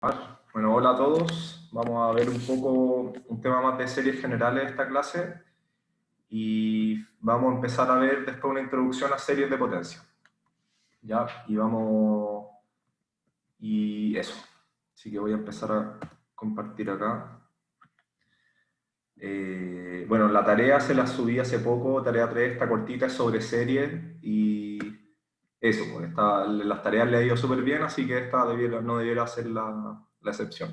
Bueno, hola a todos. Vamos a ver un poco un tema más de series generales de esta clase y vamos a empezar a ver después una introducción a series de potencia. ¿Ya? Y eso. Así que voy a empezar a compartir acá. Bueno, la tarea se la subí hace poco, tarea 3, está cortita, es sobre series y eso, pues, las tareas le ha ido súper bien, así que esta no debiera ser la excepción.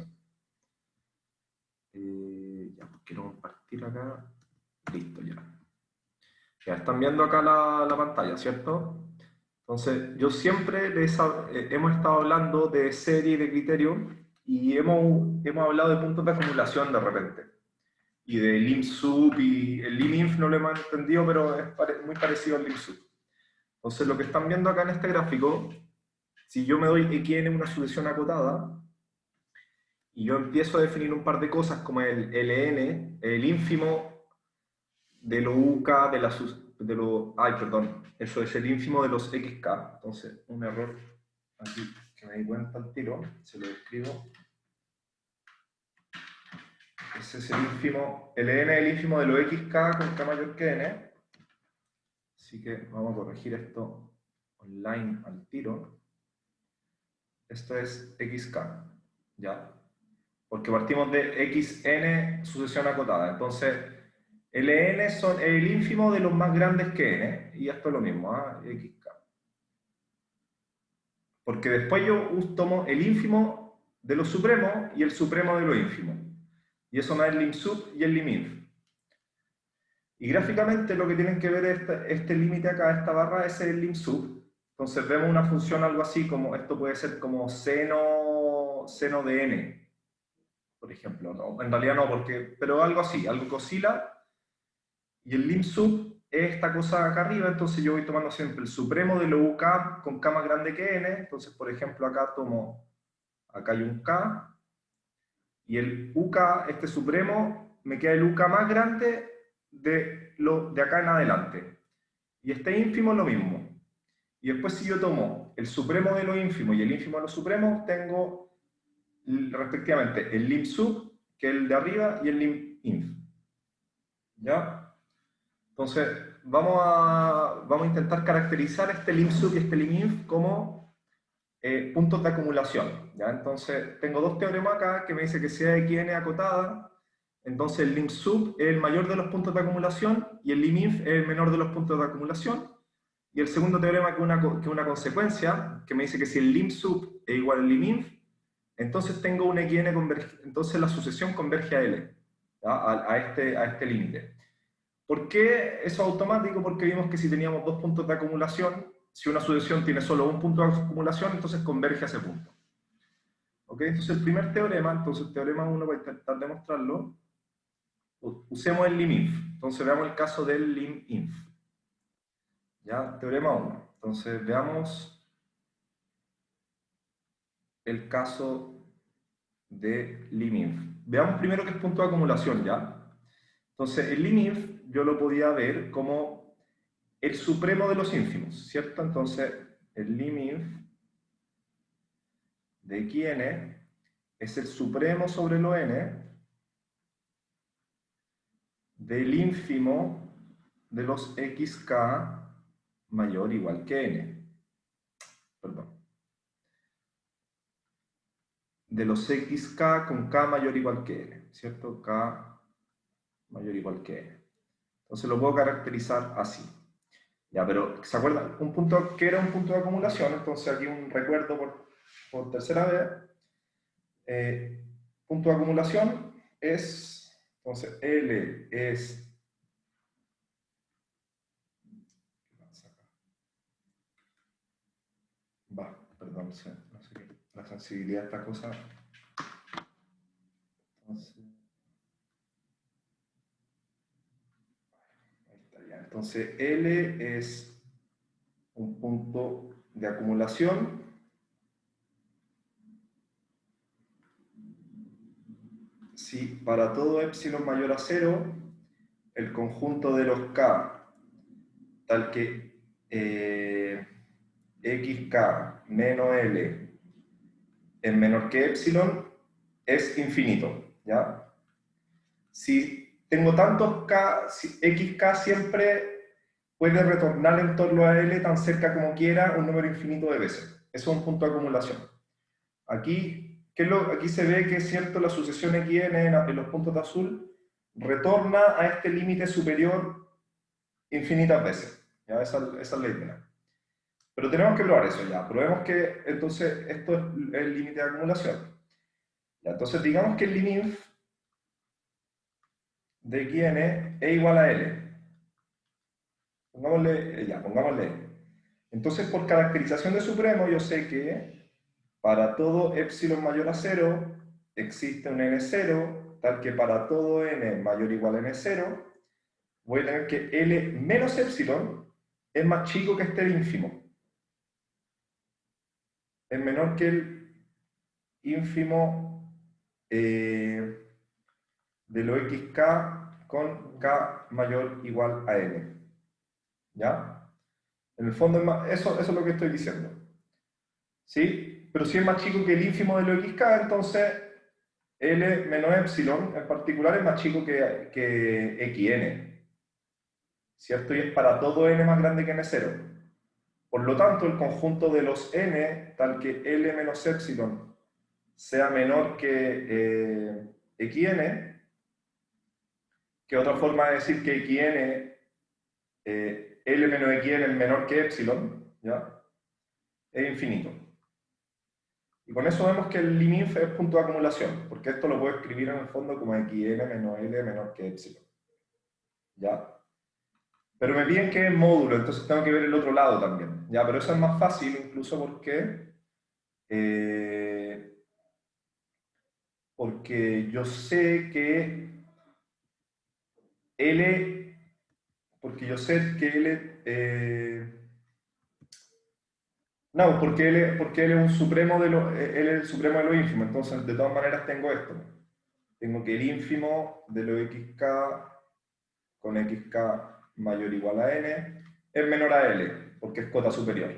Ya, quiero compartir acá. Listo, ya. Ya están viendo acá la pantalla, ¿cierto? Entonces, yo siempre hemos estado hablando de serie y de criterio y hemos hablado de puntos de acumulación de repente. Y de lim-sub y el lim-inf no lo hemos entendido, pero es muy parecido al lim-sub. Entonces, lo que están viendo acá en este gráfico, si yo me doy xn una sucesión acotada, y yo empiezo a definir un par de cosas como el ln, el ínfimo de lo UK, ay, perdón, eso es el ínfimo de los XK. Entonces, un error aquí que me di cuenta al tiro, se lo escribo. Ese es el ínfimo, el n es el ínfimo de los XK con K mayor que N. Así que vamos a corregir esto online al tiro. Esto es XK, ¿ya? Porque partimos de XN sucesión acotada. Entonces, LN son el ínfimo de los más grandes que N, y esto es lo mismo, XK. Porque después yo tomo el ínfimo de los supremos y el supremo de los ínfimos. Y eso me da el lim-sub y el lim-inf. Y gráficamente lo que tienen que ver este límite acá, esta barra, es el lim-sub. Entonces vemos una función algo así como, esto puede ser como seno de n, por ejemplo. No, en realidad no, pero algo así, algo que oscila. Y el lim-sub es esta cosa acá arriba, entonces yo voy tomando siempre el supremo de lo UK con K más grande que N. Entonces, por ejemplo, acá hay un K, y el UK, este supremo, me queda el UK más grande de acá en adelante. Y este ínfimo es lo mismo. Y después si yo tomo el supremo de lo ínfimo y el ínfimo de los supremos, tengo respectivamente el lim-sub, que es el de arriba, y el lim-inf. ¿Ya? Entonces, vamos a intentar caracterizar este lim-sub y este lim-inf como puntos de acumulación. ¿Ya? Entonces, tengo dos teoremas acá que me dice que si xn acotada, entonces el lim-sub es el mayor de los puntos de acumulación y el lim-inf es el menor de los puntos de acumulación. Y el segundo teorema que es una consecuencia, que me dice que si el lim-sub es igual al lim-inf, entonces tengo un xn entonces la sucesión converge a L, a este límite. ¿Por qué eso automático? Porque vimos que si teníamos dos puntos de acumulación, si una sucesión tiene solo un punto de acumulación, entonces converge a ese punto. ¿Ok? Entonces el primer teorema, entonces teorema 1, para intentar demostrarlo, usemos el lim-inf. Entonces veamos el caso del lim-inf. ¿Ya? Teorema 1. Entonces veamos el caso de lim-inf. Veamos primero qué es punto de acumulación, ¿ya? Entonces el lim-inf yo lo podía ver como el supremo de los ínfimos, ¿cierto? Entonces, el lim-inf de xn es el supremo sobre lo n del ínfimo de los xk mayor o igual que n. Perdón. De los xk con k mayor o igual que n, ¿cierto? K mayor o igual que n. Entonces lo puedo caracterizar así. Ya, pero ¿se acuerdan? ¿Qué era un punto de acumulación? Entonces aquí un recuerdo por tercera vez. Punto de acumulación es, entonces L es, perdón, no sé qué, la sensibilidad de esta cosa. Entonces, ahí está ya. Entonces L es un punto de acumulación si para todo epsilon mayor a 0 el conjunto de los K tal que xk menos L es menor que epsilon es infinito, ¿ya? Si tengo tantos k, xk siempre puede retornar en torno a L tan cerca como quiera un número infinito de veces. Eso es un punto de acumulación. Aquí, aquí se ve que es cierto, la sucesión xn en los puntos de azul retorna a este límite superior infinitas veces. ¿Ya? Esa es la idea. Pero tenemos que probar eso ya. Probemos que entonces esto es el límite de acumulación. Ya, entonces digamos que el liminf de xn es igual a L. Pongámosle. Entonces, por caracterización de supremo, yo sé que para todo epsilon mayor a 0 existe un n0, tal que para todo n mayor o igual a n0, voy a tener que L menos epsilon es más chico que este ínfimo. Es menor que el ínfimo de lo xk con k mayor o igual a n. ¿Ya? En el fondo, eso es lo que estoy diciendo. ¿Sí? Pero si es más chico que el ínfimo de lo xk, entonces L menos epsilon en particular es más chico que xn. ¿Cierto? Y es para todo n más grande que n0. Por lo tanto, el conjunto de los n, tal que L menos epsilon sea menor que xn, que otra forma de decir que xn, L menos xn es menor que epsilon, ¿ya? Es infinito. Y con eso vemos que el liminf es punto de acumulación, porque esto lo puedo escribir en el fondo como xn menos L menor que epsilon. ¿Ya? Pero me piden que es módulo, entonces tengo que ver el otro lado también. ¿Ya? Pero eso es más fácil incluso porque yo sé que L, porque yo sé que L, no, porque L es un supremo L es el supremo de lo ínfimo, entonces de todas maneras tengo esto. Tengo que el ínfimo de lo xk con xk mayor o igual a n es menor a L, porque es cota superior.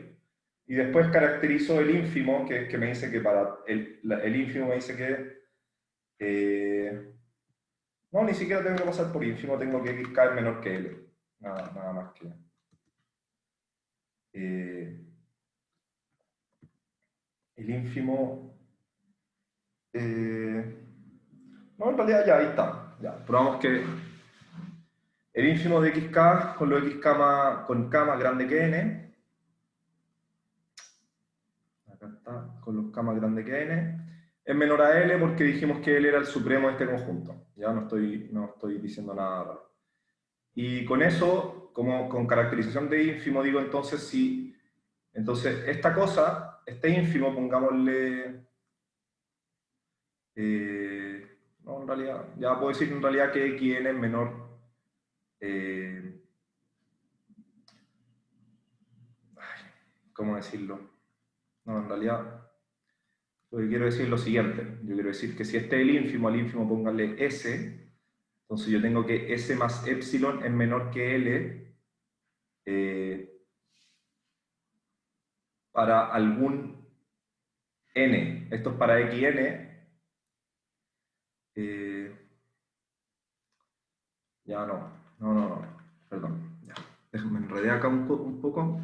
Y después caracterizo el ínfimo, que me dice que para el ínfimo me dice que no, ni siquiera tengo que pasar por ínfimo, tengo que xk es menor que L. Nada más que. El ínfimo. No, en realidad ya ahí está. Ya, probamos que el ínfimo de xk con lo con k más grande que n. Acá está, con los k más grande que n. Es menor a L porque dijimos que L era el supremo de este conjunto. Ya no estoy diciendo nada raro. Y con eso, como con caracterización de ínfimo, digo entonces si. Entonces, esta cosa, este ínfimo, pongámosle. No, en realidad, ya puedo decir en realidad que xn es menor. ¿Cómo decirlo? No, en realidad, lo que quiero decir es lo siguiente. Yo quiero decir que si este es el ínfimo, al ínfimo póngale s. Entonces yo tengo que s más epsilon es menor que l para algún n. Esto es para xn. Ya no, perdón. Ya. Déjame enredar acá un poco.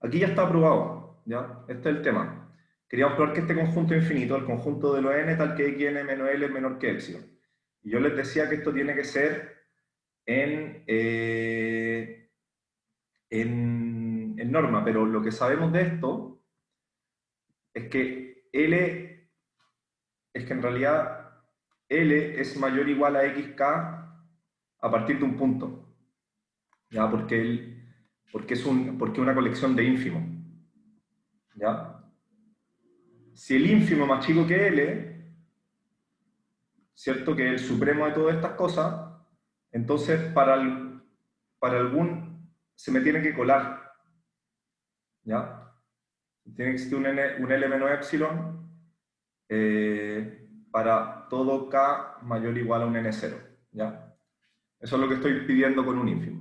Aquí ya está aprobado, ¿ya? Este es el tema. Queríamos probar que este conjunto infinito, el conjunto de los n, tal que xn menos l es menor que epsilon. Y yo les decía que esto tiene que ser en norma, pero lo que sabemos de esto es que L, es que en realidad L es mayor o igual a xk a partir de un punto. ¿Ya? Porque es una colección de ínfimos. ¿Ya? Si el ínfimo es más chico que L, ¿cierto? Que es el supremo de todas estas cosas, entonces para algún se me tiene que colar. ¿Ya? Tiene que existir un L menos epsilon para todo K mayor o igual a un N0. ¿Ya? Eso es lo que estoy pidiendo con un ínfimo.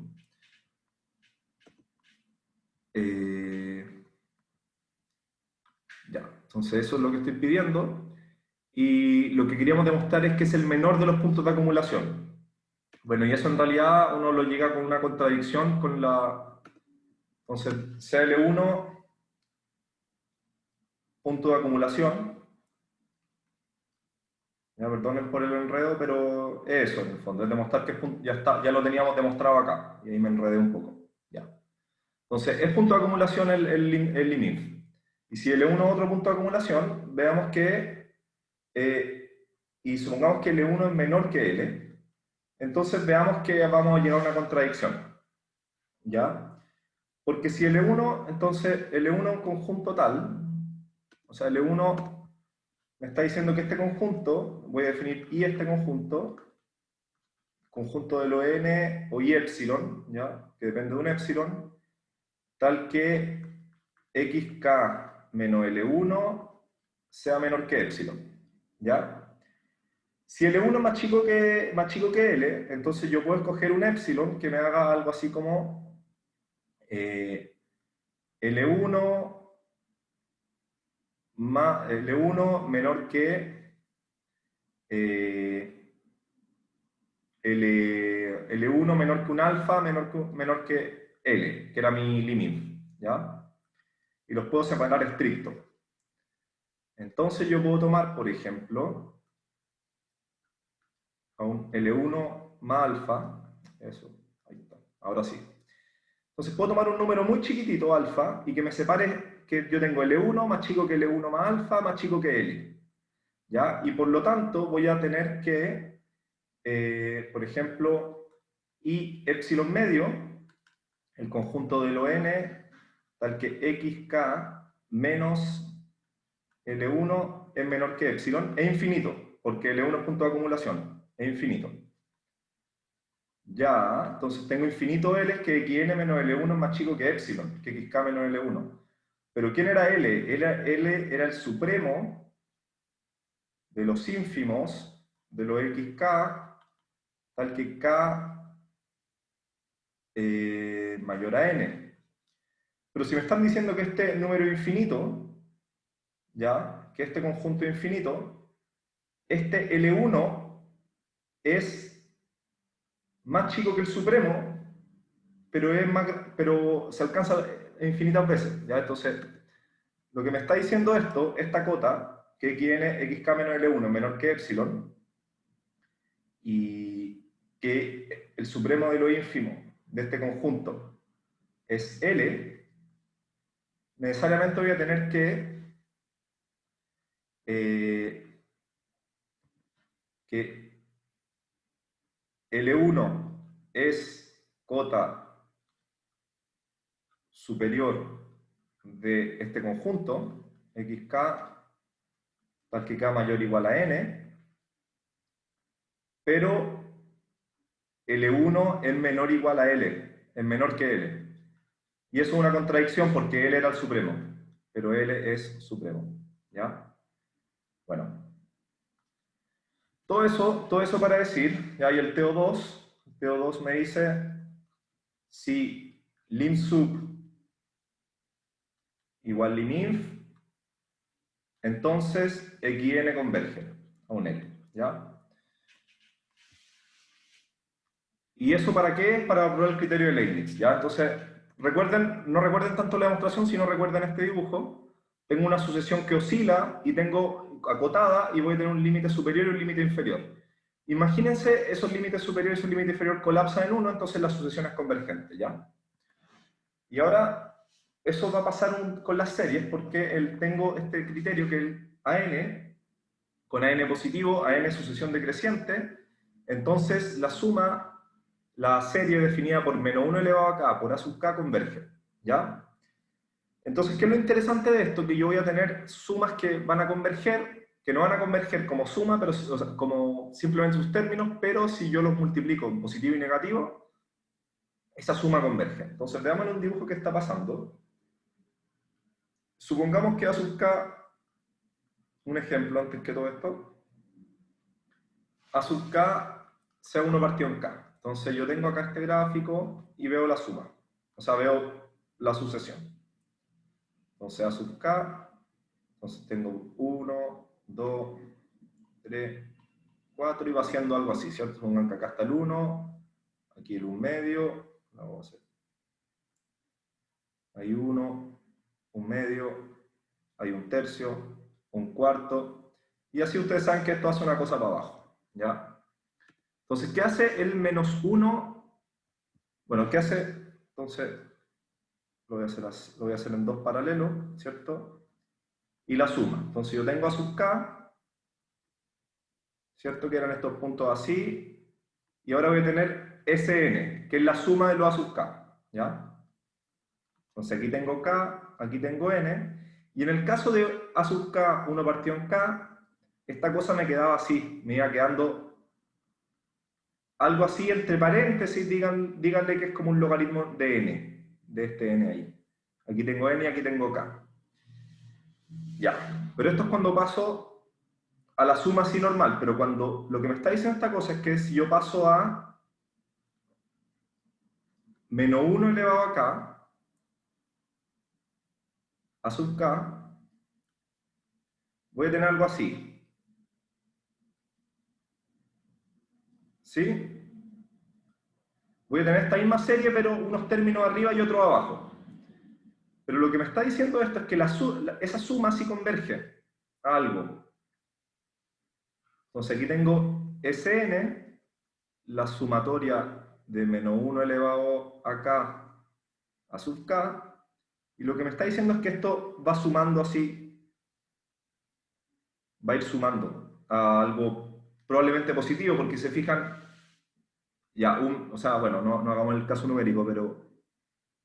Ya, entonces eso es lo que estoy pidiendo. y lo que queríamos demostrar es que es el menor de los puntos de acumulación. Bueno, y eso en realidad uno lo llega con una contradicción con la... Entonces, CL1, punto de acumulación. Ya, perdonen por el enredo, pero es eso en el fondo, es demostrar que ya, está, ya lo teníamos demostrado acá, y ahí me enredé un poco. Ya. Entonces, es punto de acumulación el limit. Y si L1 es otro punto de acumulación, veamos que, y supongamos que L1 es menor que L, entonces veamos que vamos a llegar a una contradicción. ¿Ya? Porque si L1, entonces L1 es un conjunto tal, o sea, L1 me está diciendo que este conjunto, voy a definir I este conjunto de lo n o I epsilon, ¿ya? Que depende de un epsilon, tal que xk menos L1 sea menor que epsilon, ¿ya? Si L1 es más chico que L, entonces yo puedo escoger un epsilon que me haga algo así como L1 más L1 menor que L1 menor que un alfa menor que L, que era mi limit, ¿ya? Y los puedo separar estrictos. Entonces yo puedo tomar, por ejemplo, a un L1 más alfa, eso, ahí está, ahora sí. Entonces puedo tomar un número muy chiquitito, alfa, y que me separe que yo tengo L1 más chico que L1 más alfa, más chico que L. ¿Ya? Y por lo tanto voy a tener que, por ejemplo, I epsilon medio, el conjunto de lo n, tal que xk menos L1 es menor que epsilon, es infinito, porque L1 es punto de acumulación, es infinito. Ya, entonces tengo infinito L, que xn menos L1 es más chico que epsilon, que xk menos L1. Pero ¿quién era L? L era el supremo de los ínfimos de los xk, tal que k mayor a n. Pero si me están diciendo que este número es infinito, ¿ya? Que este conjunto es infinito, este L1 es más chico que el supremo, pero, pero se alcanza infinitas veces, ¿ya? Entonces, lo que me está diciendo esto, esta cota, que tiene xk menos L1 menor que epsilon, y que el supremo de lo ínfimo de este conjunto es L, necesariamente voy a tener que L1 es cota superior de este conjunto, xk, tal que k mayor o igual a n, pero L1 es menor o igual a L, es menor que L. Y eso es una contradicción porque L era el supremo, pero L es supremo. ¿Ya? Bueno. Todo eso para decir, ya hay el TO2 me dice si lim sub igual liminf, entonces xn converge a un L, ¿ya? ¿Y eso para qué es? Para probar el criterio de Leibniz, ¿ya? Entonces, recuerden, no recuerden tanto la demostración, sino recuerden este dibujo. Tengo una sucesión que oscila y tengo acotada y voy a tener un límite superior y un límite inferior. Imagínense esos límites superiores y esos límites inferiores colapsan en uno, entonces la sucesión es convergente, ¿ya? Y ahora eso va a pasar con las series porque tengo este criterio que el AN, con AN positivo, AN sucesión decreciente, entonces la suma, la serie definida por menos 1 elevado a k por a sub k converge, ¿ya? Entonces, ¿qué es lo interesante de esto? Que yo voy a tener sumas que van a converger, que no van a converger como suma, pero, o sea, como simplemente sus términos, pero si yo los multiplico en positivo y negativo, esa suma converge. Entonces, veamos en un dibujo que está pasando. Supongamos que a sub k, un ejemplo antes que todo esto, a sub k sea 1 partido en k. Entonces yo tengo acá este gráfico y veo la suma. O sea, veo la sucesión. Entonces a sub k, entonces tengo 1, 2, 3, 4 y va haciendo algo así, ¿cierto? Pongan que acá está el 1, aquí el 1 medio, vamos a hacer. Hay 1, 1 medio, hay 1 tercio, 1 cuarto, y así ustedes saben que esto hace una cosa para abajo, ¿ya? Entonces, ¿qué hace el menos 1? Bueno, ¿qué hace? Entonces, lo voy a hacer en dos paralelos, ¿cierto? Y la suma. Entonces, yo tengo a sub k, ¿cierto? Que eran estos puntos así, y ahora voy a tener Sn, que es la suma de los a sub k, ¿ya? Entonces, aquí tengo k, aquí tengo n, y en el caso de a sub k, 1 partido en k, esta cosa me quedaba así, me iba quedando algo así entre paréntesis, díganle que es como un logaritmo de n, de este n ahí. Aquí tengo n y aquí tengo k. Ya, pero esto es cuando paso a la suma así normal, pero cuando lo que me está diciendo esta cosa es que si yo paso a menos 1 elevado a k, a sub k, voy a tener algo así. ¿Sí? Voy a tener esta misma serie, pero unos términos arriba y otros abajo. Pero lo que me está diciendo esto es que esa suma sí converge a algo. Entonces aquí tengo Sn, la sumatoria de menos 1 elevado a k a sub k, y lo que me está diciendo es que esto va sumando así, va a ir sumando a algo probablemente positivo, porque se fijan, ya, o sea, bueno, no hagamos el caso numérico, pero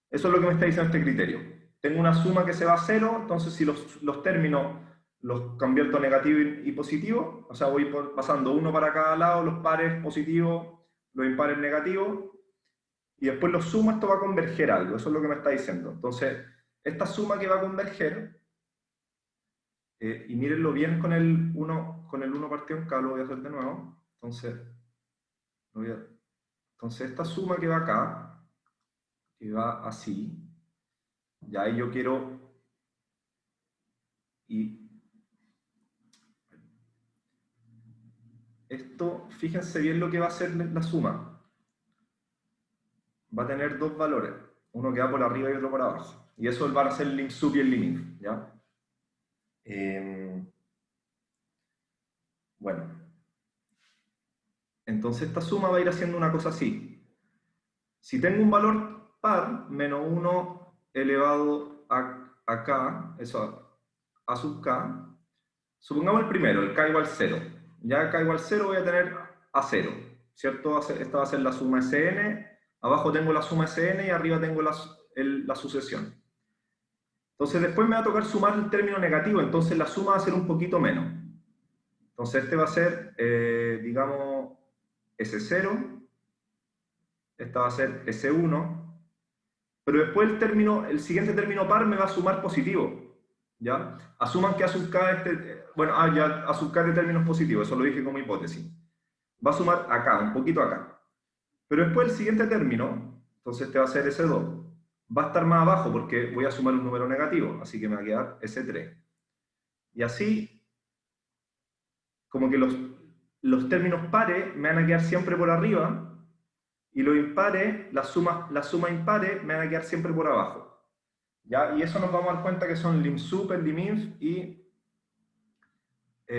eso es lo que me está diciendo este criterio. Tengo una suma que se va a cero, entonces si los términos los convierto negativo y positivo, o sea, voy pasando uno para cada lado, los pares positivos, los impares negativos, y después los sumo, esto va a converger a algo, eso es lo que me está diciendo. Entonces, esta suma que va a converger, y mírenlo bien con el 1 partido en k, lo voy a hacer de nuevo. Entonces, entonces esta suma que va acá, que va así, ya ahí yo quiero, y esto, fíjense bien lo que va a ser la suma. Va a tener dos valores, uno que va por arriba y otro por abajo. Y eso van a ser el lim sub y el lim inf, ¿ya? Bueno, entonces esta suma va a ir haciendo una cosa así. Si tengo un valor par, menos 1 elevado a k, eso a sub k, supongamos el primero, el k igual 0. Ya k igual 0 voy a tener a 0, ¿cierto? Esta va a ser la suma Sn, abajo tengo la suma Sn y arriba tengo la sucesión. Entonces después me va a tocar sumar el término negativo, entonces la suma va a ser un poquito menos. Entonces este va a ser, digamos, S0, esta va a ser S1, pero después el siguiente término par me va a sumar positivo, ¿ya? Asuman que a sub k, bueno, ya a sub k de términos positivos, eso lo dije como hipótesis. Va a sumar acá, un poquito acá. Pero después el siguiente término, entonces este va a ser S2, va a estar más abajo porque voy a sumar un número negativo, así que me va a quedar S3. Y así, como que los términos pares me van a quedar siempre por arriba, y los impares, la suma impares, me van a quedar siempre por abajo. ¿Ya? Y eso nos vamos a dar cuenta que son lim sub, lim inf, y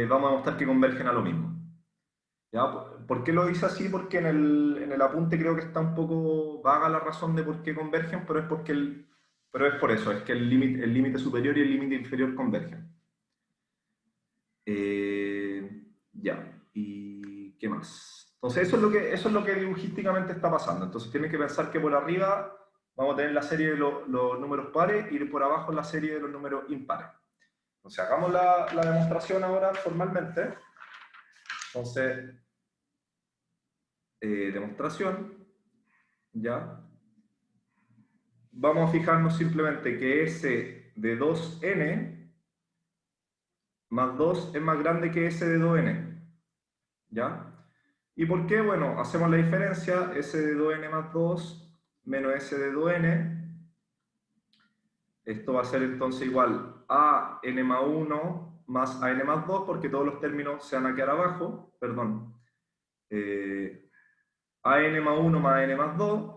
vamos a mostrar que convergen a lo mismo. ¿Ya? ¿Por qué lo dice así? Porque en el apunte creo que está un poco vaga la razón de por qué convergen, pero es por eso, es que el límite superior y el límite inferior convergen. Ya, ¿y qué más? Entonces eso es lo que dibujísticamente está pasando. Entonces tienen que pensar que por arriba vamos a tener la serie de los números pares y por abajo la serie de los números impares. Entonces hagamos la demostración ahora formalmente. Entonces, demostración, ya. Vamos a fijarnos simplemente que S de 2n más 2 es más grande que S de 2n, ¿ya? ¿Y por qué? Bueno, hacemos la diferencia, S de 2n más 2 menos S de 2n. Esto va a ser entonces igual a n más 1 más AN más 2, porque todos los términos se van a quedar abajo, perdón, AN más 1 más AN más 2,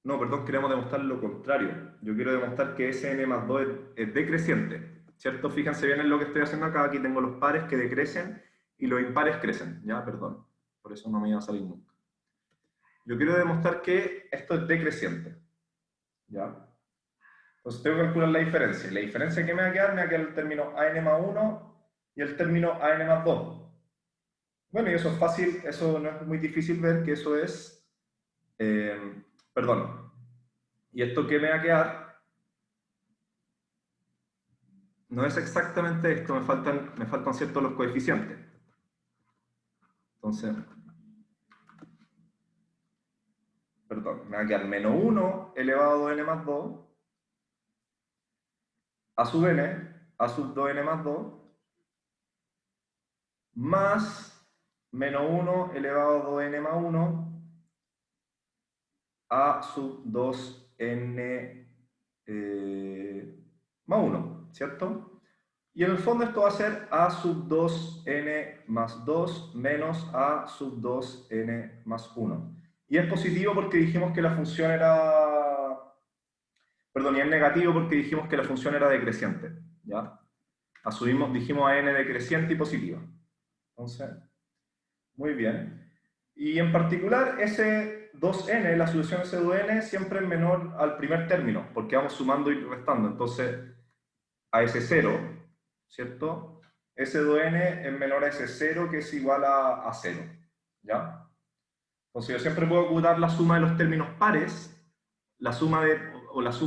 no, perdón, queremos demostrar lo contrario. Yo quiero demostrar que Sn más 2 es decreciente, ¿cierto? Fíjense bien en lo que estoy haciendo acá. Aquí tengo los pares que decrecen y los impares crecen, ¿ya? Perdón, por eso no me iba a salir nunca. Yo quiero demostrar que esto es decreciente, ¿ya? Entonces tengo que calcular la diferencia. La diferencia que me va a quedar el término AN más 1 y el término AN más 2. Bueno, y eso es fácil, eso no es muy difícil ver que eso es... perdón. Y esto que me va a quedar no es exactamente esto, me faltan ciertos los coeficientes. Entonces, perdón, me va a quedar menos 1 elevado a 2n más 2 a sub n, a sub 2n más 2, más menos 1 elevado a 2n más 1 a sub 2n más 1, ¿cierto? Y en el fondo esto va a ser a sub 2n más 2 menos a sub 2n más 1. Y es positivo porque dijimos que la función era... Perdón, y es negativo porque dijimos que la función era decreciente, ¿ya? Dijimos a n decreciente y positiva. Entonces, muy bien. Y en particular, ese 2n, la solución S2n, siempre es menor al primer término, porque vamos sumando y restando. Entonces, a S0, ¿cierto? S2n es menor a S0, que es igual a 0, ¿ya? Entonces, yo siempre puedo ocultar la suma de los términos pares, la suma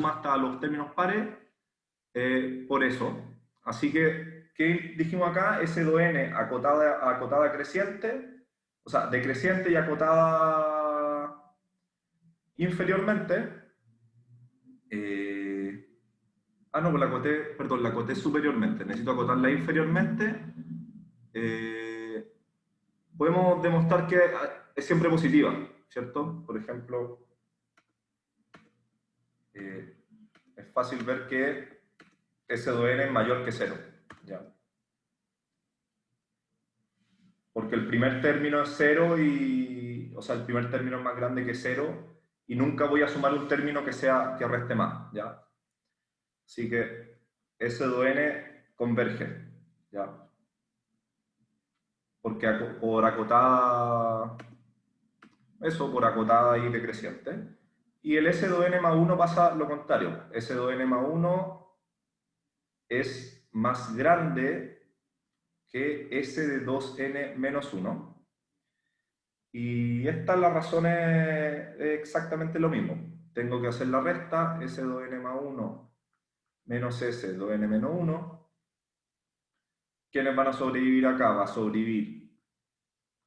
hasta los términos pares, por eso. Así que, ¿qué dijimos acá? S2n acotada creciente, o sea, decreciente y acotada inferiormente. No, pues la acoté superiormente. Necesito acotarla inferiormente. Podemos demostrar que es siempre positiva, ¿cierto? Por ejemplo, es fácil ver que S2n es mayor que 0, ¿ya? Porque el primer término es 0 o sea, el primer término es más grande que 0 y nunca voy a sumar un término que reste más, ¿ya? Así que S2n converge, ¿ya? Porque por acotada, por acotada y decreciente. Y el S2n más 1 pasa lo contrario. S2n más 1 es más grande que S de 2n menos 1. Y esta es la razón, es exactamente lo mismo. Tengo que hacer la resta, S2n más 1 menos S, 2n menos 1. ¿Quiénes van a sobrevivir acá? Va a sobrevivir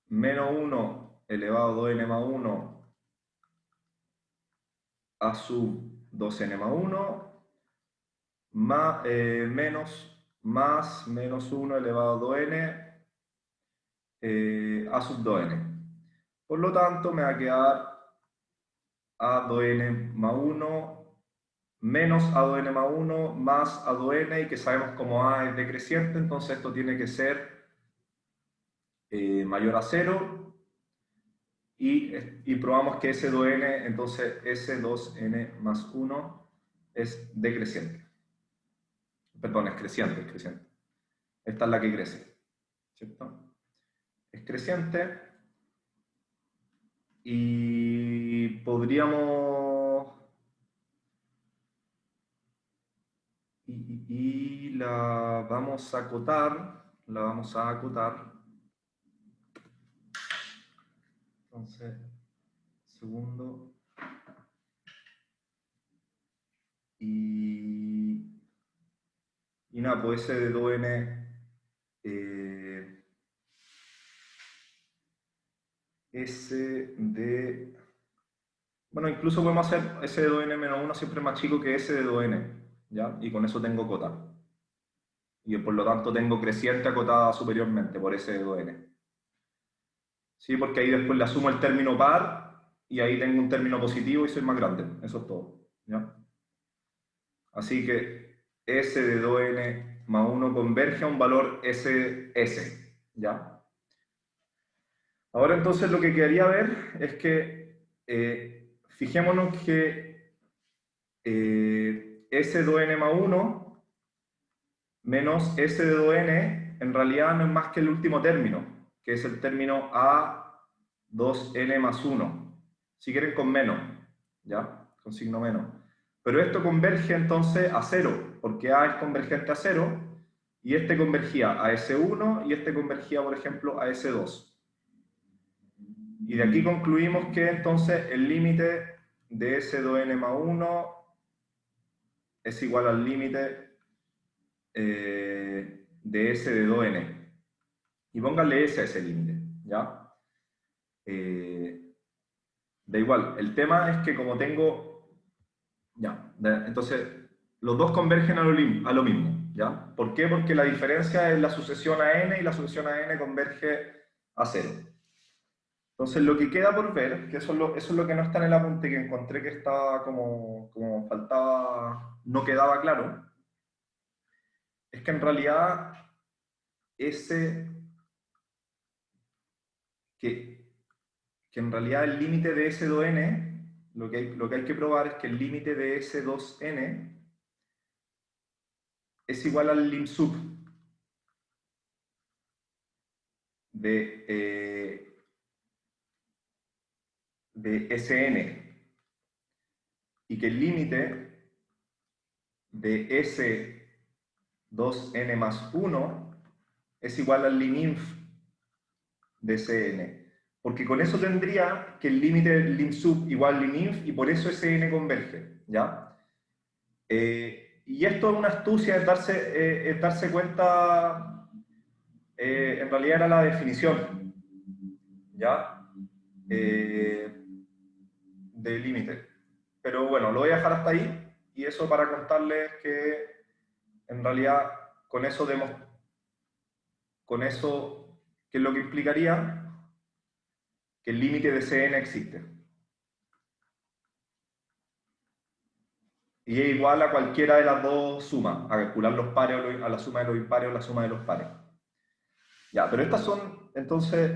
menos 1 elevado a 2n más 1 a sub 2n más 1 más, menos 1 elevado a 2n a sub 2n. Por lo tanto, me va a quedar a 2n más 1 menos a2n más 1 más a2n, y que sabemos como a es decreciente, entonces esto tiene que ser mayor a 0, y probamos que S2n, entonces S2n más 1 es decreciente. Perdón, es creciente, es creciente. Esta es la que crece, ¿cierto? Es creciente y podríamos... Y la vamos a acotar, Entonces, segundo. Y nada, pues S de 2n, S de... Bueno, incluso podemos hacer S de 2n menos 1 siempre más chico que S de 2n, ¿ya? Y con eso tengo cota. Y por lo tanto tengo creciente acotada superiormente por S de 2n. ¿Sí? Porque ahí después le asumo el término par, y ahí tengo un término positivo y soy más grande. Eso es todo, ¿ya? Así que S de 2n más 1 converge a un valor SS, ¿ya? Ahora entonces lo que quería ver es que fijémonos que S2n más 1 menos S de 2n en realidad no es más que el último término, que es el término A2n más 1. Si quieren con menos, ¿ya? Con signo menos. Pero esto converge entonces a 0, porque A es convergente a 0, y este convergía a S1 y este convergía, por ejemplo, a S2. Y de aquí concluimos que entonces el límite de S2n más 1 es igual al límite de S de 2n. Y pónganle S a ese límite, ¿ya? Da igual, el tema es que como tengo... Ya, entonces los dos convergen a lo mismo, ¿ya? ¿Por qué? Porque la diferencia es la sucesión a n y la sucesión a n converge a 0. Entonces lo que queda por ver, que eso es lo que no está en el apunte, que encontré que estaba como faltaba, no quedaba claro, es que en realidad que en realidad el límite de S2n, lo que hay que probar es que el límite de S2n es igual al lim sub de Sn, y que el límite de S2n más 1 es igual al lim inf de Cn. Porque con eso tendría que el límite del lim sub igual lim inf, y por eso Sn converge, ¿ya? Y esto es una astucia, es darse cuenta, en realidad era la definición, ¿ya? De límite. Pero bueno, lo voy a dejar hasta ahí, y eso para contarles que en realidad con eso, ¿qué es lo que implicaría? Que el límite de Cn existe. Y es igual a cualquiera de las dos sumas, a calcular los pares, a la suma de los impares o la suma de los pares. Ya, pero estas son, entonces,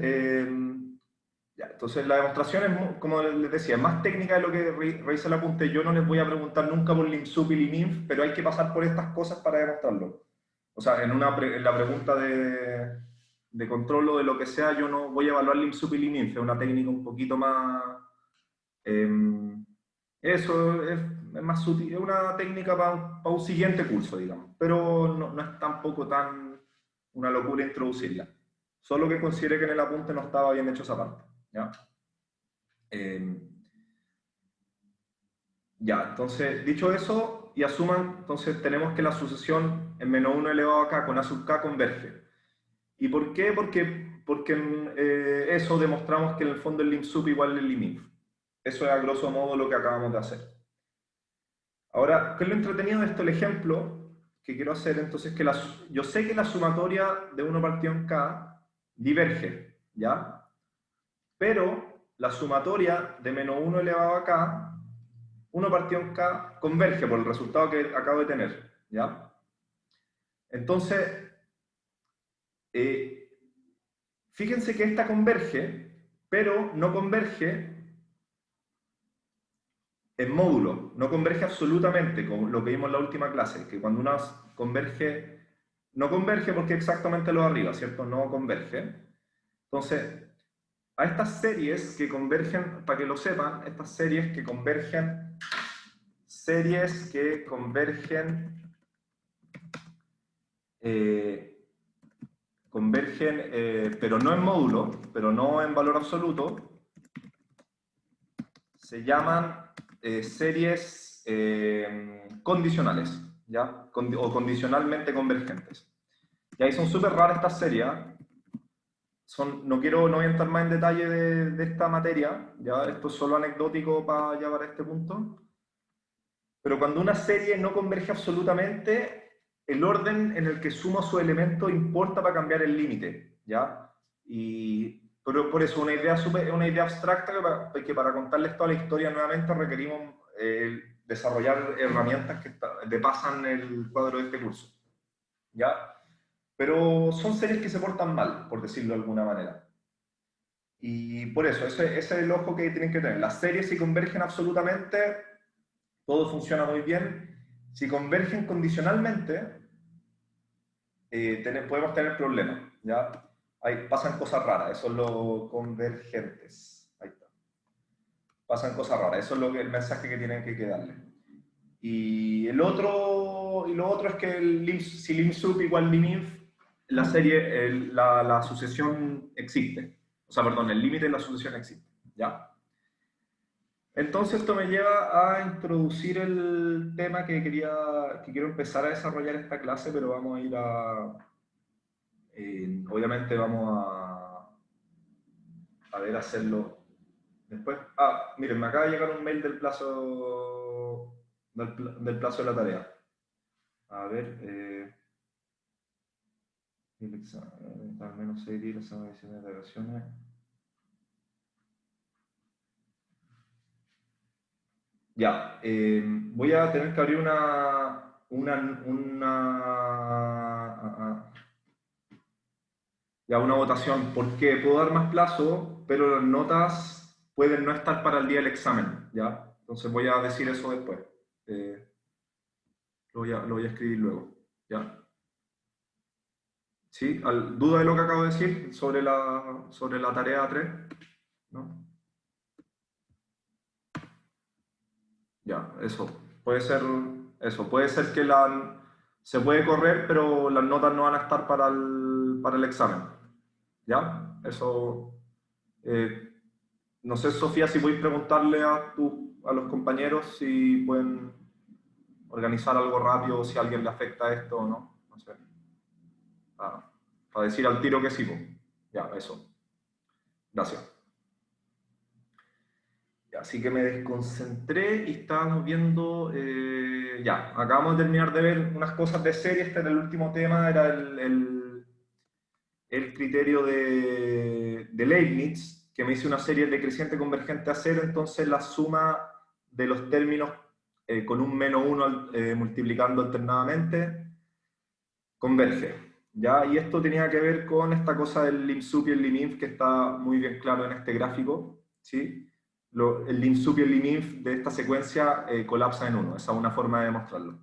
ya, entonces la demostración es, como les decía, es más técnica de lo que revisa el apunte. Yo no les voy a preguntar nunca por lim sub y lim inf, pero hay que pasar por estas cosas para demostrarlo. O sea, en la pregunta de control o de lo que sea, yo no voy a evaluar lim sub y lim inf, es una técnica un poquito más... eso es más sutil, es una técnica para un siguiente curso, digamos, pero no es tampoco tan una locura introducirla. Solo que consideré que en el apunte no estaba bien hecho esa parte, ¿ya? Ya, entonces, dicho eso, y asuman, entonces tenemos que la sucesión en menos 1 elevado a k con a sub k converge. ¿Y por qué? Porque en eso demostramos que en el fondo el lim sub igual al lim inf. Eso es a grosso modo lo que acabamos de hacer. Ahora, ¿qué es lo entretenido de esto? El ejemplo que quiero hacer, entonces, que yo sé que la sumatoria de 1 partido en k diverge, ¿ya? Pero la sumatoria de menos 1 elevado a k, 1 partido en k, converge por el resultado que acabo de tener, ¿ya? Entonces, fíjense que esta converge, pero no converge en módulo, no converge absolutamente, con lo que vimos en la última clase, que cuando una converge, no converge porque exactamente lo de arriba, ¿cierto? No converge. Entonces, a estas series que convergen, para que lo sepan, estas series que convergen, pero no en módulo, pero no en valor absoluto, se llaman series condicionales, ¿ya? O condicionalmente convergentes. Y ahí son súper raras estas series. No voy a entrar más en detalle de esta materia, ¿ya? Esto es solo anecdótico para llevar a este punto. Pero cuando una serie no converge absolutamente, el orden en el que suma su elemento importa para cambiar el límite, ¿ya? Y Pero por eso, una idea abstracta que para contarles toda la historia nuevamente requerimos desarrollar herramientas que pasan el cuadro de este curso. ¿Ya? Pero son series que se portan mal, por decirlo de alguna manera. Y por eso, ese es el ojo que tienen que tener. Las series, si convergen absolutamente, todo funciona muy bien. Si convergen condicionalmente, podemos tener problemas, ¿ya? Pasan cosas raras, eso es lo convergentes. Ahí está. Pasan cosas raras, eso es el mensaje que tienen que darle. Y lo otro es que si lim_sup igual lim_inf, la serie, la sucesión existe. O sea, perdón, el límite de la sucesión existe, ¿ya? Entonces esto me lleva a introducir el tema que quiero empezar a desarrollar esta clase, pero vamos a ir obviamente vamos a ver hacerlo después. Miren, me acaba de llegar un mail del plazo del plazo de la tarea. A ver, al menos 6 días las ediciones de versiones. Ya, voy a tener que abrir una votación, porque puedo dar más plazo, pero las notas pueden no estar para el día del examen, ¿ya? Entonces voy a decir eso después. Lo voy a escribir luego, ¿ya? ¿Sí? ¿Duda de lo que acabo de decir sobre la tarea 3? ¿No? Ya, eso. Puede ser que se puede correr, pero las notas no van a estar para el examen. ¿Ya? Eso. No sé, Sofía, si podéis preguntarle a los compañeros si pueden organizar algo rápido, si a alguien le afecta esto o no. No sé. Para decir al tiro que sí, pues. Ya, eso. Gracias. Así que me desconcentré y estábamos viendo, ya, acabamos de terminar de ver unas cosas de serie. Este era el último tema, era el criterio de Leibniz, que me hice una serie decreciente convergente a cero, entonces la suma de los términos con un -1 multiplicando alternadamente converge. ¿Ya? Y esto tenía que ver con esta cosa del lim_sup y el lim_inf que está muy bien claro en este gráfico, ¿sí? El lim_sup y el lim_inf de esta secuencia colapsan en uno. Esa es una forma de demostrarlo.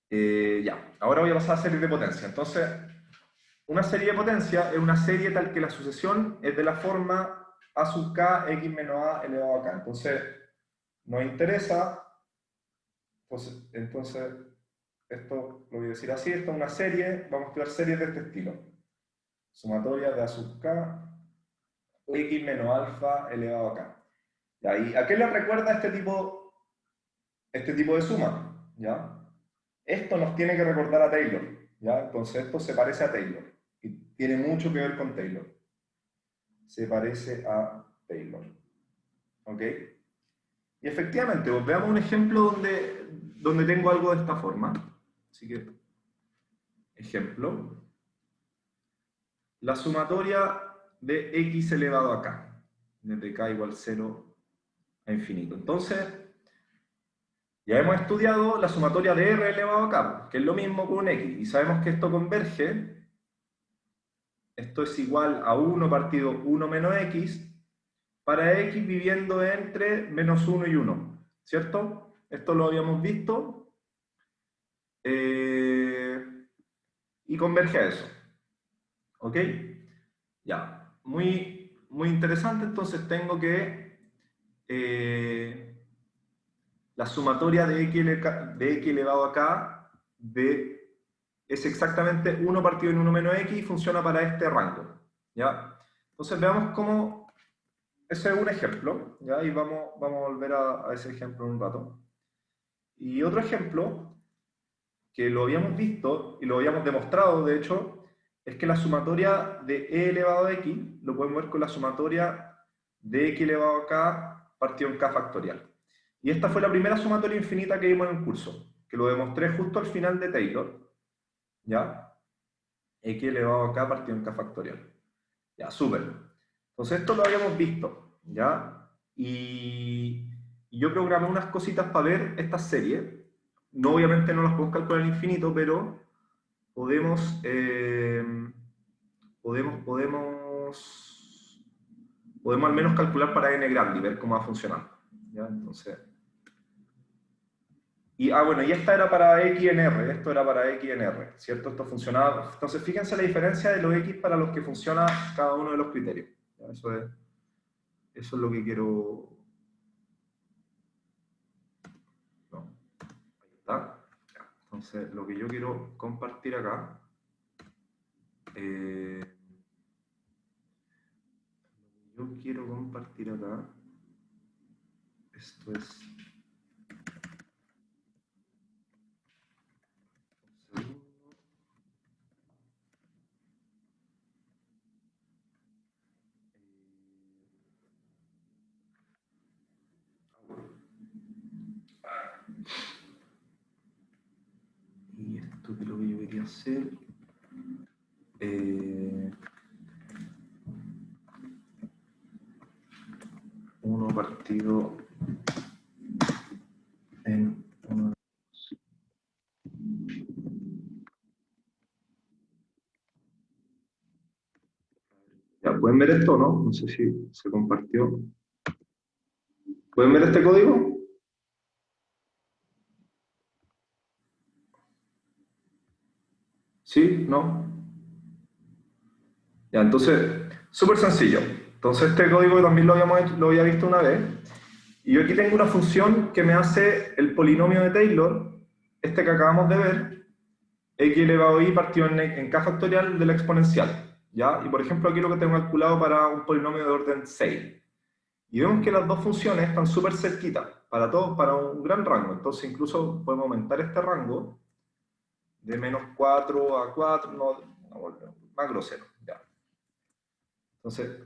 Ya, ahora voy a pasar a series de potencia. Entonces, una serie de potencia es una serie tal que la sucesión es de la forma a sub k x menos a elevado a k. Entonces, nos interesa, entonces esto lo voy a decir así, esto es una serie, vamos a estudiar series de este estilo. Sumatoria de a sub k x menos alfa elevado a k. ¿Y a qué le recuerda este tipo de suma? ¿Ya? Esto nos tiene que recordar a Taylor, ¿ya? Entonces esto se parece a Taylor y tiene mucho que ver con Taylor. Se parece a Taylor. ¿Ok? Y efectivamente, pues, veamos un ejemplo donde tengo algo de esta forma. Así que, ejemplo. La sumatoria de x elevado a k, desde k igual 0 a infinito. Entonces, ya hemos estudiado la sumatoria de r elevado a k, que es lo mismo con un x, y sabemos que esto converge. Esto es igual a 1 partido 1 menos x, para x viviendo entre -1 y 1, ¿cierto? Esto lo habíamos visto. Y converge a eso. ¿Ok? Ya. Muy, muy interesante. Entonces tengo que la sumatoria de x elevado a k es exactamente 1 partido en 1 menos x y funciona para este rango. ¿Ya? Entonces veamos cómo. Ese es un ejemplo, ¿ya? Y vamos a volver a ese ejemplo en un rato. Y otro ejemplo, que lo habíamos visto y lo habíamos demostrado, de hecho, es que la sumatoria de e elevado a x lo podemos ver con la sumatoria de x elevado a k partido en k factorial. Y esta fue la primera sumatoria infinita que vimos en el curso, que lo demostré justo al final de Taylor, ¿ya? X elevado a k partido en k factorial. Ya, súper. Entonces esto lo habíamos visto, ¿ya? Y yo programé unas cositas para ver esta serie. No, obviamente no las podemos calcular al infinito, pero podemos, podemos al menos calcular para n grande y ver cómo va funcionando. ¿Ya? Entonces, bueno, y esta era para x en r, esto era para x en r, ¿cierto? Esto funcionaba. Entonces, fíjense la diferencia de los x para los que funciona cada uno de los criterios. ¿Ya? Eso es lo que quiero. No, ahí está. Ya. Entonces, lo que yo quiero compartir acá. Yo quiero compartir acá. Esto es. Un segundo. Y esto es lo que yo quería hacer. 1 partido en 1. Ya, ¿pueden ver esto o no? No sé si se compartió. ¿Pueden ver este código? ¿Sí? ¿No? Ya, entonces, súper sencillo. Entonces este código también lo había visto una vez. Y yo aquí tengo una función que me hace el polinomio de Taylor, este que acabamos de ver, x elevado a i partido en k factorial de la exponencial. ¿Ya? Y por ejemplo aquí lo que tengo calculado para un polinomio de orden 6. Y vemos que las dos funciones están súper cerquitas, para todos, para un gran rango. Entonces incluso podemos aumentar este rango de -4 a 4, no, más grosero. Ya. Entonces,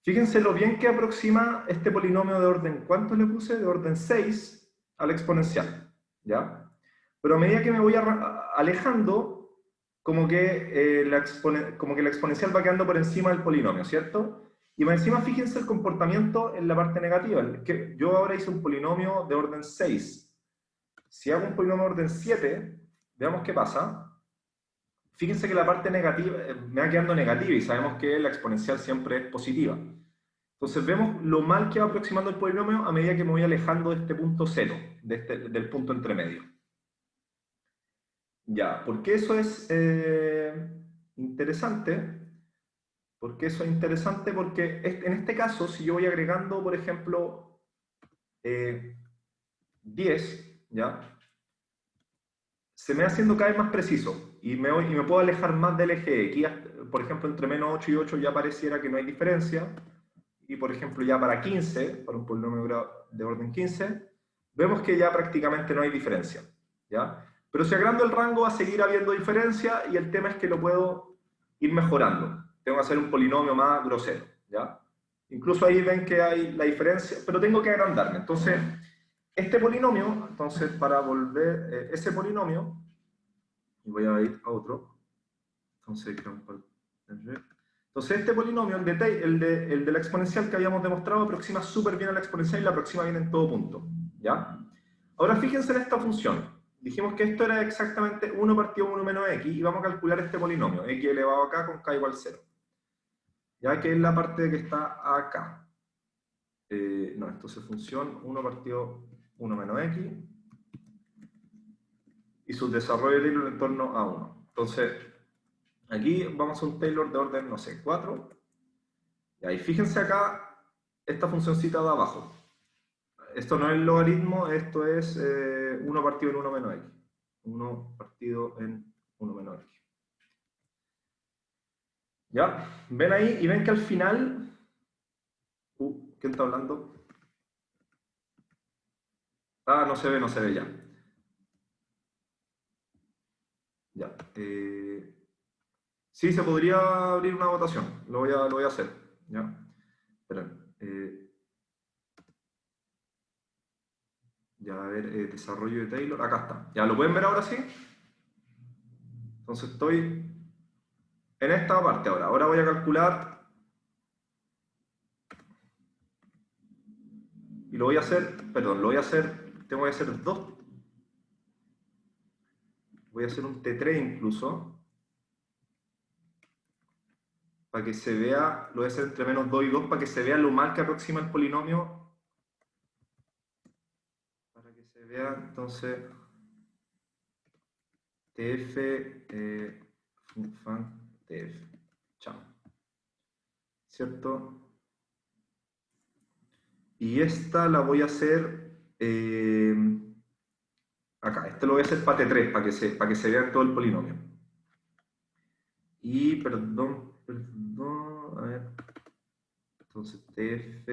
fíjense lo bien que aproxima este polinomio de orden, ¿cuánto le puse? De orden 6 al exponencial, ¿ya? Pero a medida que me voy alejando, como que la exponencial va quedando por encima del polinomio, ¿cierto? Y más encima, fíjense el comportamiento en la parte negativa, que yo ahora hice un polinomio de orden 6. Si hago un polinomio de orden 7, veamos qué pasa. Fíjense que la parte negativa me va quedando negativa y sabemos que la exponencial siempre es positiva. Entonces vemos lo mal que va aproximando el polinomio a medida que me voy alejando de este punto cero, del punto entre medio. Ya, ¿por qué eso es interesante? Porque eso es interesante porque en este caso, si yo voy agregando, por ejemplo, 10, ¿ya? Se me va haciendo cada vez más preciso y me puedo alejar más del eje X. Por ejemplo, entre -8 y 8 ya pareciera que no hay diferencia. Y por ejemplo, ya para 15, para un polinomio de orden 15, vemos que ya prácticamente no hay diferencia. ¿Ya? Pero si agrando el rango va a seguir habiendo diferencia y el tema es que lo puedo ir mejorando. Tengo que hacer un polinomio más grosero. ¿Ya? Incluso ahí ven que hay la diferencia, pero tengo que agrandarme. Entonces, este polinomio, entonces para volver ese polinomio, y voy a ir a otro, entonces este polinomio, el de la exponencial que habíamos demostrado, aproxima súper bien a la exponencial y la aproxima bien en todo punto. ¿Ya? Ahora fíjense en esta función. Dijimos que esto era exactamente 1 partido 1 menos x y vamos a calcular este polinomio, x elevado a k con k igual 0. ¿Ya? Que es la parte que está acá. No, esto es función 1 partido 1 menos x y su desarrollo de Taylor en torno a 1. Entonces, aquí vamos a un Taylor de orden, no sé, 4. Y ahí fíjense acá, esta funcióncita de abajo. Esto no es el logaritmo, esto es 1 partido en 1 menos x. 1 partido en 1 menos x. ¿Ya? ¿Ven ahí? Y ven que al final... ¿quién está hablando? Ah, no se ve ya. Ya. Sí, se podría abrir una votación. Lo voy a hacer. ¿Ya? Esperen. Ya, a ver, desarrollo de Taylor. Acá está. ¿Ya lo pueden ver ahora sí? Entonces estoy en esta parte ahora. Ahora voy a calcular y lo voy a hacer, perdón, lo voy a hacer, tengo que hacer dos. Voy a hacer un T3 incluso, para que se vea, lo voy a hacer entre menos 2 y 2, para que se vea lo mal que aproxima el polinomio. Para que se vea, entonces, TF, fan, TF, chao. ¿Cierto? Y esta la voy a hacer acá. Este lo voy a hacer para T3, para que se vea todo el polinomio. Y, perdón, a ver. Entonces, TF,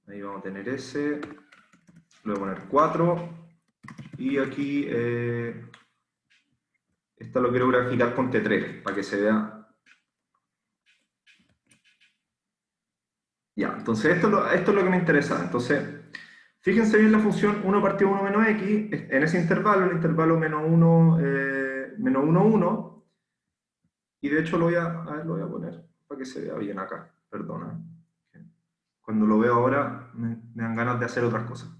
ahí vamos a tener ese. Le voy a poner 4. Y aquí, esta lo quiero graficar con T3, para que se vea. Ya, entonces esto es lo que me interesa. Entonces, fíjense bien la función 1 partido 1 menos x, en ese intervalo, el intervalo menos 1, menos 1, 1, y de hecho lo voy a poner para que se vea bien acá, perdona. Cuando lo veo ahora me dan ganas de hacer otras cosas.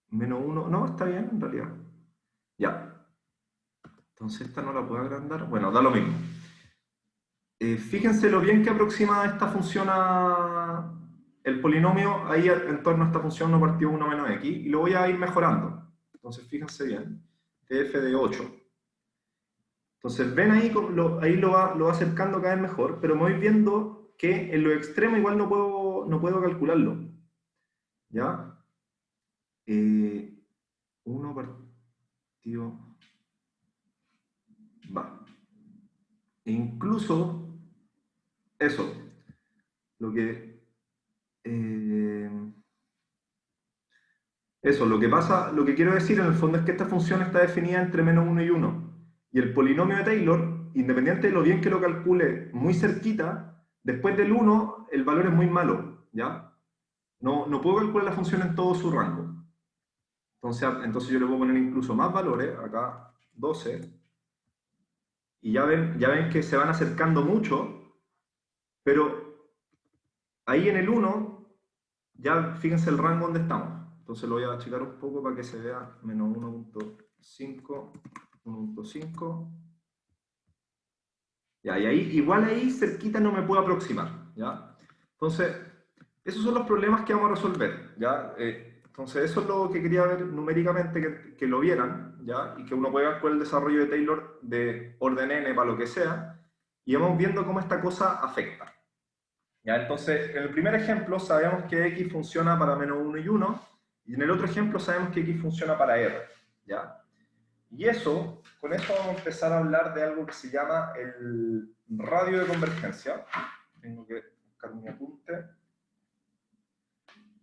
Menos 1, no, está bien en realidad. Ya, entonces esta no la puedo agrandar, bueno, da lo mismo. Fíjense lo bien que aproxima esta función a el polinomio ahí en torno a esta función 1 partido 1 menos x, y lo voy a ir mejorando. Entonces fíjense bien, tf de 8. Entonces ven ahí, ahí lo va acercando cada vez mejor, pero me voy viendo que en lo extremo igual no puedo calcularlo. ¿Ya? 1 partido... Va. E incluso eso, lo que... Eso, lo que pasa, lo que quiero decir en el fondo es que esta función está definida entre menos 1 y 1. Y el polinomio de Taylor, independiente de lo bien que lo calcule muy cerquita, después del 1 el valor es muy malo, ¿ya? No puedo calcular la función en todo su rango. Entonces yo le puedo poner incluso más valores, acá 12, y ya ven que se van acercando mucho, pero ahí en el 1, ya fíjense el rango donde estamos. Entonces lo voy a achicar un poco para que se vea menos 1.5, 1.5. Ya, y ahí, igual ahí cerquita no me puedo aproximar, ¿ya? Entonces, esos son los problemas que vamos a resolver, ¿ya? Entonces, eso es lo que quería ver numéricamente, que lo vieran, ¿ya? Y que uno pueda ver cuál es el desarrollo de Taylor de orden n para lo que sea, y vamos viendo cómo esta cosa afecta. ¿Ya? Entonces, en el primer ejemplo sabemos que x funciona para menos 1 y 1, y en el otro ejemplo sabemos que x funciona para r, ¿ya? Y eso, con eso vamos a empezar a hablar de algo que se llama el radio de convergencia. Tengo que buscar mi apunte.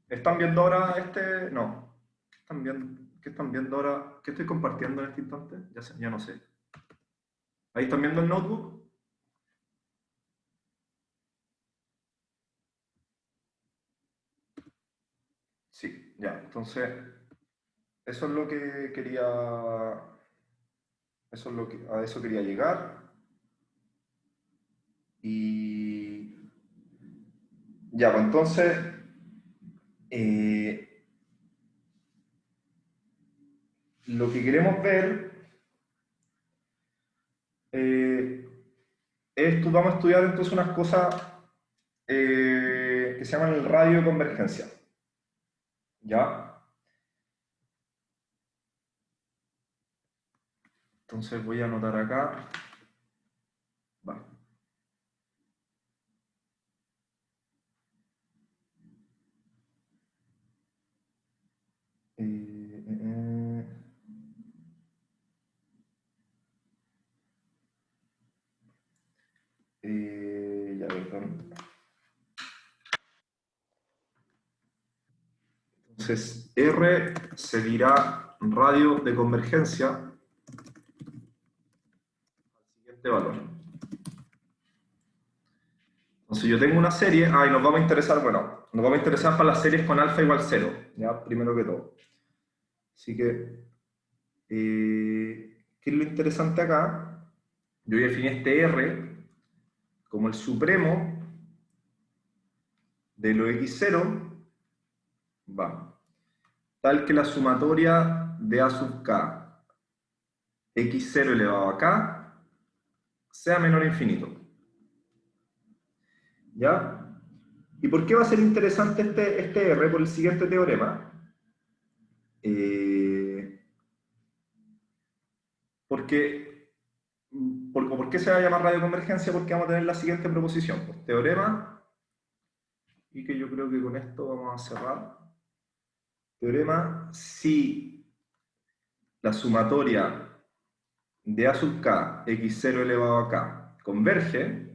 ¿Están viendo ahora este? No. ¿Qué están viendo ahora? ¿Qué estoy compartiendo en este instante? Ya no sé. ¿Ahí están viendo el notebook? Sí, ya. Entonces, eso es lo que quería... a eso quería llegar. Y... Ya, pues entonces... lo que queremos ver vamos a estudiar entonces unas cosas que se llaman el radio de convergencia. ¿Ya? Entonces voy a anotar acá. Va. Ya, perdón. Entonces, R se dirá radio de convergencia al siguiente valor. Entonces yo tengo una serie, y nos vamos a interesar, bueno, nos vamos a interesar para las series con alfa igual 0, ya, primero que todo. Así que, ¿qué ¿qué es lo interesante acá? Yo definí este R como el supremo de lo x0 va, tal que la sumatoria de a sub k x0 elevado a k sea menor a infinito. ¿Ya? ¿Y por qué va a ser interesante este R? Por el siguiente teorema. Porque, ¿por qué se va a llamar radioconvergencia? Porque vamos a tener la siguiente proposición. Pues, teorema, y que yo creo que con esto vamos a cerrar. Teorema, si la sumatoria de a sub k x0 elevado a k converge,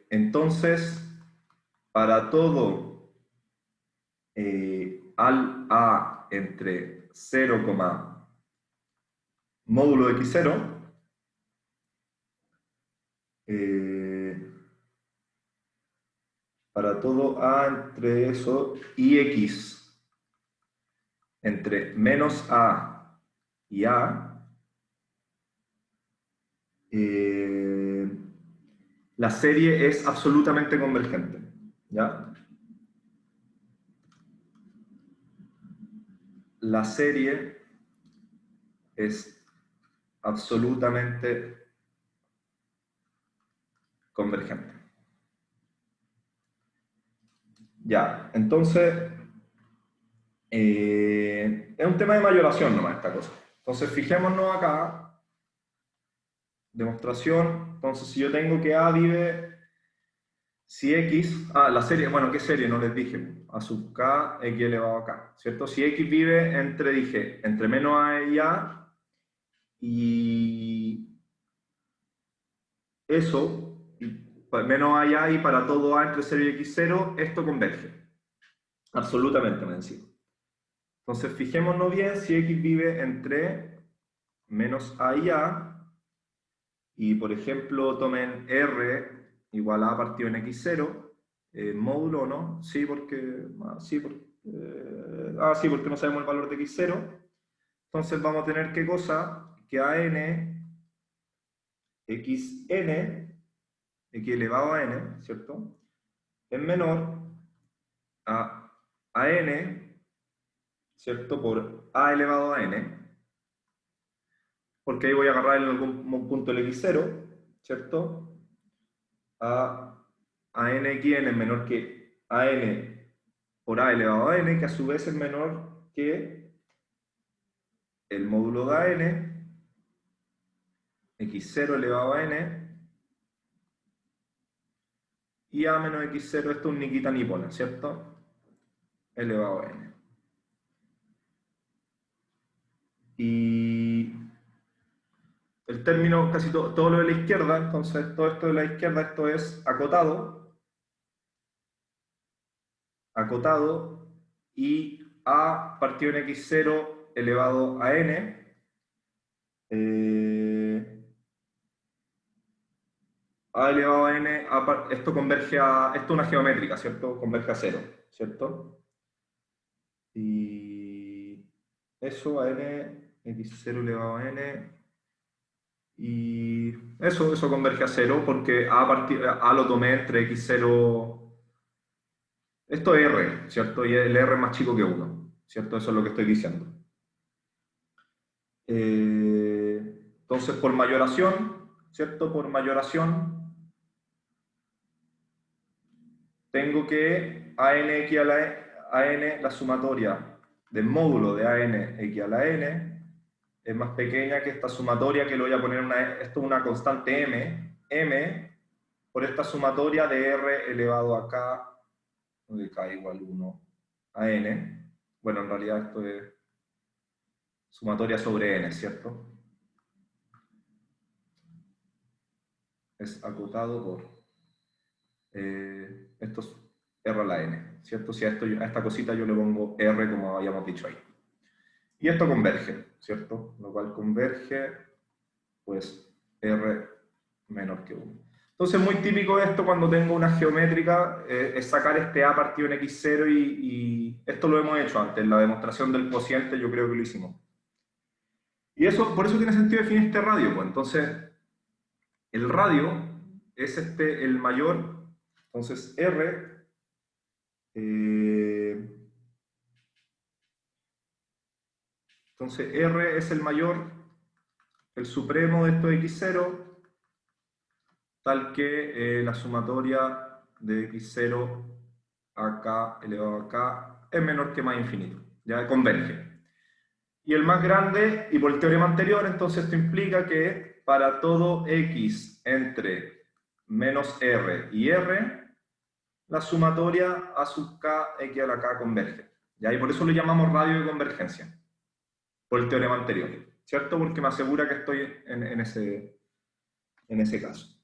entonces para todo al a entre 0, módulo de x0, para todo a entre eso y x entre menos a y a, la serie es absolutamente convergente. ¿Ya? La serie es absolutamente convergente. Ya, entonces, es un tema de mayoración nomás esta cosa. Entonces, fijémonos acá, demostración, entonces si yo tengo que A vive, si X, la serie, bueno, ¿qué serie? No les dije, a sub K, X elevado a K, ¿cierto? Si X vive entre, dije, entre menos A y A, y eso, menos A y A, y para todo A entre 0 y X0, esto converge. Absolutamente, me decía. Entonces, fijémonos bien si X vive entre menos A y A, y por ejemplo, tomen R igual a partido en X0, módulo, ¿no? Sí, porque, sí, sí, porque no sabemos el valor de X0. Entonces vamos a tener qué cosa, que AN, XN, X elevado a N, ¿cierto? Es menor a N, ¿cierto? Por A elevado a N, porque ahí voy a agarrar en algún punto el X0, ¿cierto? A NXN es menor que AN por A elevado a N, que a su vez es menor que el módulo de AN, X0 elevado a N, y A menos X0, esto es un Nikita nipona, ¿cierto? Elevado a N. Y el término, casi todo lo de la izquierda, entonces todo esto de la izquierda, esto es acotado, y A partido en X0 elevado a N, A elevado a N, esto converge esto es una geométrica, ¿cierto? Converge a 0, ¿cierto? Y eso a N, X0 elevado a N, y eso converge a 0 porque A lo tomé entre X0, esto es R, ¿cierto? Y el R es más chico que 1, ¿cierto? Eso es lo que estoy diciendo. Entonces, por mayoración, ¿cierto? Por mayoración, tengo que AN la sumatoria del módulo de AN x a la N, es más pequeña que esta sumatoria, que lo voy a poner, esto es una constante M, por esta sumatoria de R elevado a K, donde K igual 1 a N. Bueno, en realidad esto es sumatoria sobre N, ¿cierto? Es acotado por esto es R a la N, ¿cierto? Si a esta cosita yo le pongo R, como habíamos dicho ahí. Y esto converge, ¿cierto? Lo cual converge, pues, R menor que 1. Entonces, muy típico esto cuando tengo una geométrica, es sacar este A partido en X0 y esto lo hemos hecho antes, la demostración del cociente yo creo que lo hicimos. Y eso, por eso tiene sentido definir este radio, pues. Entonces, el radio es el mayor, entonces R, entonces R es el mayor, el supremo de esto de X0, tal que la sumatoria de X0 a K elevado a K es menor que más infinito, ya converge. Y el más grande, y por el teorema anterior, entonces esto implica que para todo X entre menos R y R, la sumatoria a sub K X a la K converge. ¿Ya? Y por eso lo llamamos radio de convergencia, por el teorema anterior, ¿cierto? Porque me asegura que estoy en ese caso.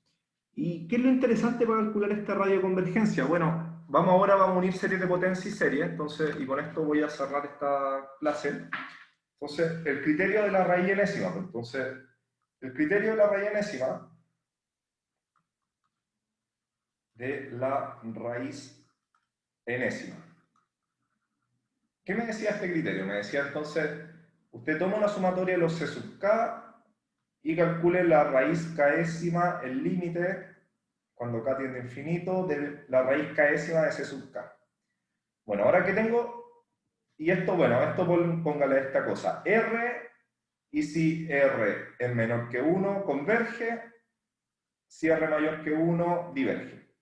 ¿Y qué es lo interesante para calcular esta radio de convergencia? Bueno, vamos a unir series de potencia y series, entonces, y con esto voy a cerrar esta clase. Entonces, el criterio de la raíz enésima. Entonces, el criterio de la raíz enésima, ¿Qué me decía este criterio? Me decía entonces, usted toma una sumatoria de los C sub K y calcule la raíz késima, el límite, cuando K tiende a infinito, de la raíz késima de C sub K. Bueno, ahora que tengo, y esto, bueno, esto póngale esta cosa, R, y si R es menor que 1, converge, si R mayor que 1, diverge.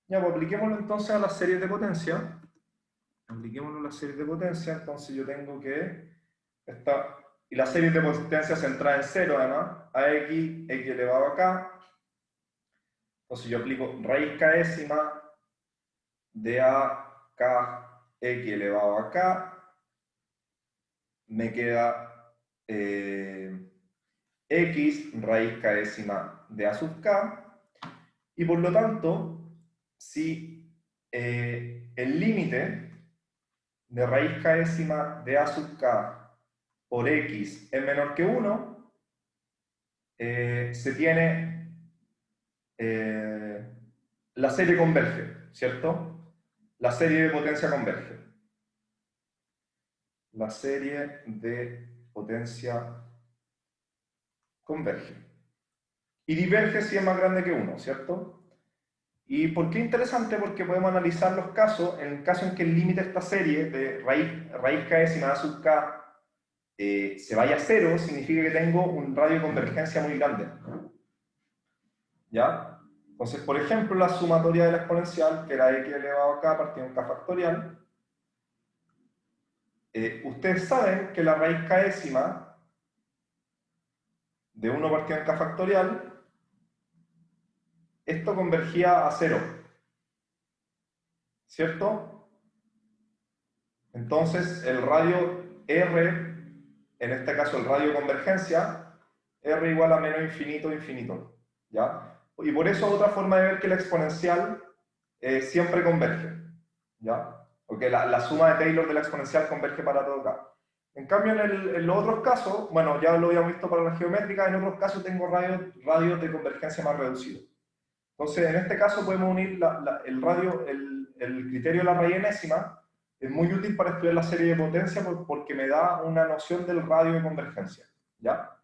Ya, pues apliquémoslo entonces a las series de potencia. Apliquémoslo a las series de potencia, entonces yo tengo que y las series de potencia centrada en 0 además, AX, X elevado a K. Entonces yo aplico raíz késima de AK X elevado a K, me queda X raíz késima de A sub K, y por lo tanto, si el límite de raíz késima de A sub K por X es menor que 1, se tiene la serie converge, ¿cierto? La serie de potencia converge. La serie de potencia converge. Y diverge si es más grande que 1, ¿cierto? ¿Y por qué interesante? Porque podemos analizar los casos, en el caso en que el límite de esta serie de raíz késima A sub K se vaya a 0, significa que tengo un radio de convergencia muy grande. ¿Ya? Entonces, por ejemplo, la sumatoria de la exponencial, que era X elevado a K partido en K factorial, ustedes saben que la raíz késima de 1 partido en K factorial, esto convergía a 0, ¿cierto? Entonces, el radio R, en este caso el radio de convergencia, R igual a menos infinito, infinito, ¿ya? Y por eso otra forma de ver que la exponencial siempre converge, ¿ya? Porque la suma de Taylor de la exponencial converge para todo K. En cambio, en los otros casos, bueno, ya lo habíamos visto para la geométrica, en otros casos tengo radios de convergencia más reducidos. Entonces, en este caso podemos unir el criterio de la raíz enésima, es muy útil para estudiar la serie de potencia porque me da una noción del radio de convergencia, ¿ya?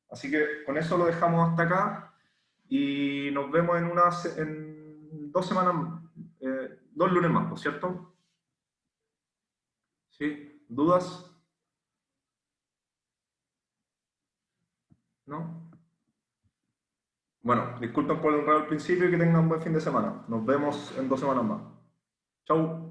Así que con eso lo dejamos hasta acá y nos vemos en 2 semanas, 2 lunes más, ¿no es cierto? ¿Sí? ¿Dudas? ¿No? Bueno, disculpen por el enredo al principio y que tengan un buen fin de semana. Nos vemos en 2 semanas más. Chau.